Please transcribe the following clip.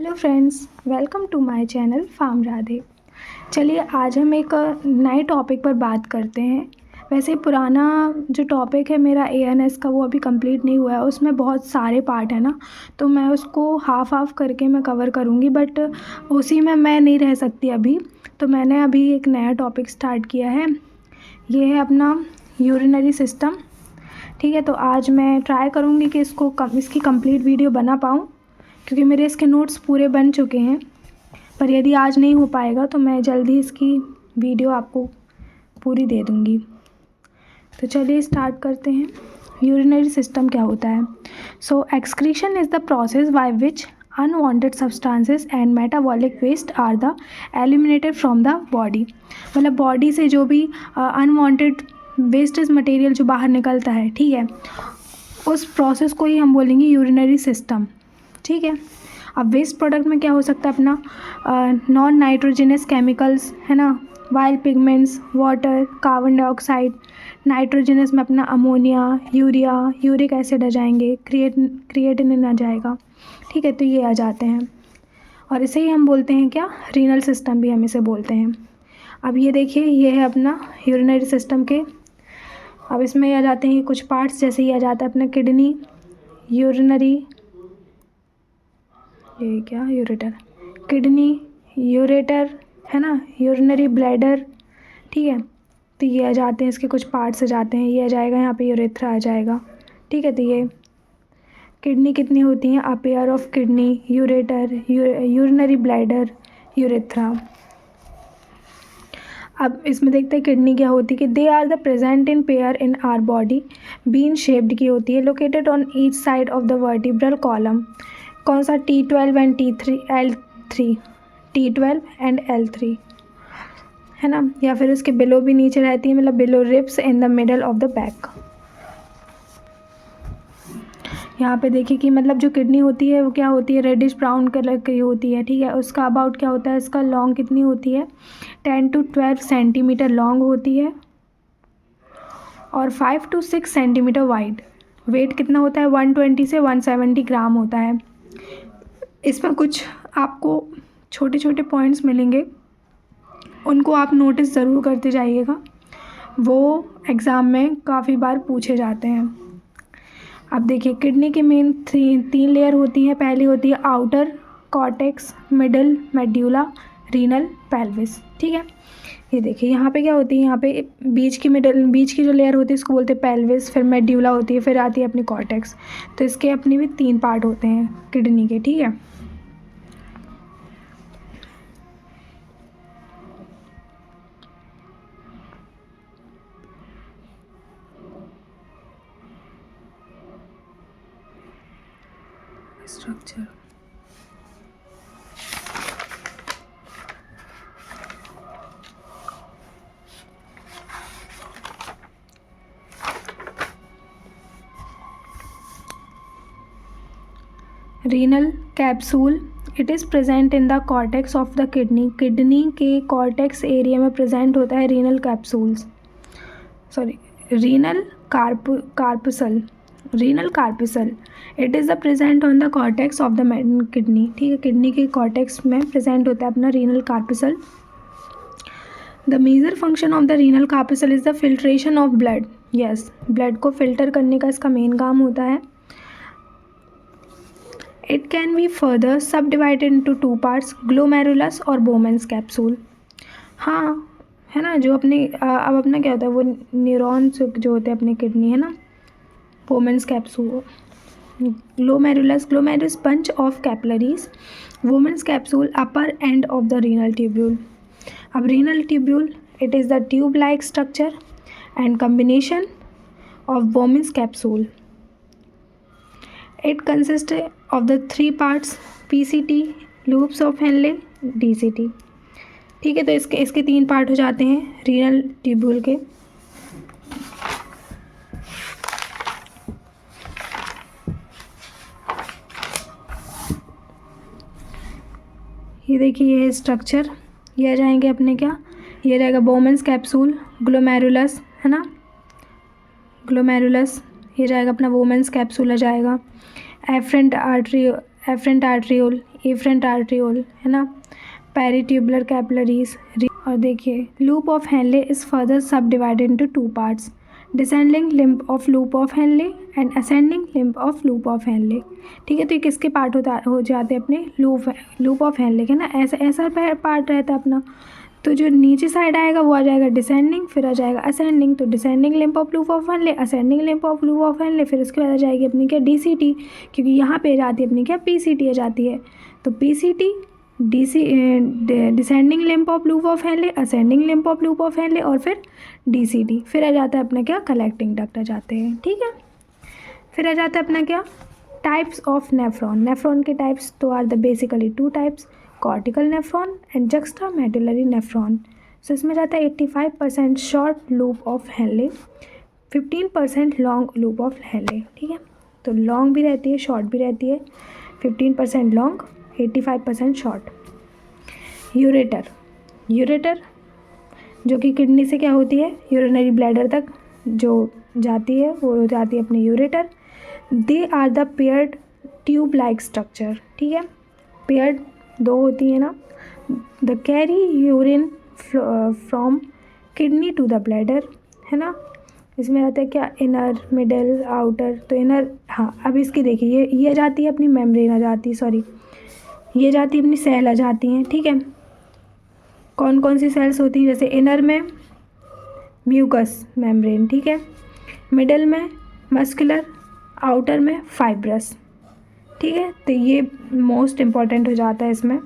Hello friends, welcome to my channel farm Radhe. चलिए आज हम एक नए टॉपिक पर बात करते हैं। वैसे पुराना जो टॉपिक है मेरा एएनएस का वो अभी कंप्लीट नहीं हुआ है, उसमें बहुत सारे पार्ट है ना, तो मैं उसको हाफ करके मैं कवर करूँगी, बट उसी में मैं नहीं रह सकती अभी। तो मैंने अभी एक नया टॉपिक स्टार्ट किया है, ये है अपना यूरिनरी सिस्टम। ठीक है, तो आज मैं ट्राई करूँगी कि इसकी कंप्लीट वीडियो बना पाऊँ, क्योंकि मेरे इसके नोट्स पूरे बन चुके हैं। पर यदि आज नहीं हो पाएगा तो मैं जल्दी इसकी वीडियो आपको पूरी दे दूँगी। तो चलिए स्टार्ट करते हैं। यूरिनरी सिस्टम क्या होता है? So excretion is the process by which unwanted substances and metabolic waste are the eliminated from the body. मतलब बॉडी से जो भी अनवांटेड वेस्टेज मटेरियल जो बाहर निकलता है, ठीक है, उस प्रोसेस को ही हम बोलेंगे यूरिनरी सिस्टम। ठीक है, अब वेस्ट प्रोडक्ट में क्या हो सकता है अपना नॉन नाइट्रोजनस केमिकल्स, है ना, wild pigments, water, carbon dioxide. Nitrogenous में अपना अमोनिया, यूरिया, यूरिक एसिड आ जाएंगे, क्रिएटिनिन आ जाएगा। ठीक है, तो ये आ जाते हैं और इसे ही हम बोलते हैं क्या, रीनल सिस्टम भी हम इसे बोलते हैं। अब ये देखिए, ये है अपना यूरिनरी सिस्टम के। अब इसमें आ जाते हैं कुछ पार्ट्स, जैसे ये आ जाता है अपना किडनी, यूरिनरी, ये क्या, यूरेटर, किडनी, यूरेटर, है ना, यूरिनरी ब्लैडर। ठीक है, तो ये आ जाते हैं, इसके कुछ पार्ट्स आ जाते हैं। ये आ जाएगा यहाँ पे यूरेथ्रा आ जाएगा। ठीक है, तो ये किडनी कितनी होती हैं, a pair of kidney, ureter, urinary bladder, urethra. अब इसमें देखते हैं किडनी क्या होती है कि they are the present in pair in our body, bean shaped की होती है, located on each side of the vertebral column. कौन सा, T12 and L3, T12 and L3, है ना, या फिर उसके बिलो भी नीचे रहती है, मतलब below ribs in the middle of the back. यहाँ पे देखिए कि मतलब जो किडनी होती है वो क्या होती है, रेडिश ब्राउन कलर की होती है। ठीक है, उसका अबाउट क्या होता है, इसका लॉन्ग कितनी होती है, 10 to 12 सेंटीमीटर लॉन्ग होती है और 5 to 6 सेंटीमीटर वाइड। वेट कितना होता है, 120 से 170 ग्राम होता है। इसमें कुछ आपको छोटे छोटे पॉइंट्स मिलेंगे, उनको आप नोटिस ज़रूर करते जाइएगा, वो एग्ज़ाम में काफ़ी बार पूछे जाते हैं। अब देखिए, किडनी की मेन तीन लेयर होती हैं। पहली होती है outer cortex, middle medulla, renal, pelvis. ठीक है, ये देखिए यहाँ पे क्या होती है, यहाँ पे बीच की जो लेयर होती है इसको बोलते हैं पेल्विस, फिर मेड्यूला होती है, फिर आती है अपनी कॉर्टेक्स। तो इसके अपनी भी 3 पार्ट होते हैं किडनी के। ठीक है, structure. Renal capsule, it is present in the cortex of the kidney. Kidney के कॉर्टेक्स एरिया में प्रेजेंट होता है renal capsules, sorry, renal corpuscle, renal corpuscle. It is the present on the cortex of the kidney. ठीक है, kidney के cortex में present होता है अपना renal corpuscle. The major function of the renal corpuscle is the filtration of blood. Yes, blood को filter करने का इसका मेन काम होता है। It can be further subdivided into 2 parts, glomerulus और बोमेंस कैप्सूल। हाँ, है ना, जो अपने अब अपना क्या होता है, वो न्यूरॉन्स जो होते हैं अपने किडनी, है ना, Bowman's capsule. Glomerulus bunch of capillaries, Bowman's capsule upper end of the renal tubule. अब renal tubule, it is the tube like structure and combination of Bowman's capsule. It consist of the 3 parts, PCT, loops of Henle, DCT। ठीक है, तो इसके 3 part हो जाते हैं renal tubule के। ये देखिए, ये स्ट्रक्चर, ये आ जाएंगे अपने क्या, ये रहेगा बोमेंस कैप्सूल, ग्लोमेरुलस, है ना, ग्लोमेरुलस, ये जाएगा अपना वोमेंस कैप्सूल आ जाएगा। Efferent artery efferent arteriole, efferent arteriole, है ना, पेरिट्यूबुलर कैपिलरीज। और देखिए loop of Henle is further subdivided into two parts, descending limb of loop of Henle and ascending limb of loop of Henle. ठीक है, तो ये किसके part हो जाते हैं अपने लूप ऑफ हेनले के ना, ऐसा पार्ट रहता है अपना। तो जो नीचे साइड आएगा वो आ जाएगा डिसेंडिंग, फिर आ जाएगा असेंडिंग, तो descending limb of loop of Henley, ascending limb of loop of Henley, फिर उसके बाद आ जाएगी अपनी क्या DCT, क्योंकि यहाँ पे आ जाती है अपनी क्या PCT आ जाती है। तो PCT descending limb of loop of Henley, ascending limb of loop of Henley, और फिर DCT, फिर आ जाता है अपना क्या कलेक्टिंग डक्ट आ जाते हैं। ठीक है, फिर आ जाता है अपना क्या टाइप्स ऑफ नेफ्रॉन। नेफ्रॉन के टाइप्स तो are the basically two types, cortical nephron and juxtamedullary nephron. So इसमें जाता है 85% short loop of Henle, 15% long loop of Henle. ठीक है, तो लॉन्ग भी रहती है, शॉर्ट भी रहती है, 15% लॉन्ग, 85% शॉर्ट। यूरेटर, यूरेटर जो कि किडनी से क्या होती है, यूरिनरी ब्लैडर तक जो जाती है वो हो जाती है अपने ureter. They are the paired tube like structure. ठीक है, पेयर्ड दो होती है ना, they carry urine from kidney to the bladder, है ना। इसमें रहता है क्या इनर, मिडल, आउटर। तो इनर, हाँ अब इसकी देखिए ये जाती है अपनी मेम्ब्रेन आ जाती है, सॉरी ये जाती है अपनी सेल आ जाती हैं। ठीक है, कौन कौन सी सेल्स होती हैं, जैसे इनर में म्यूकस मेम्ब्रेन, ठीक है, मिडल में मस्कुलर, आउटर में फाइब्रस। ठीक है, तो ये मोस्ट इम्पॉर्टेंट हो जाता है इसमें।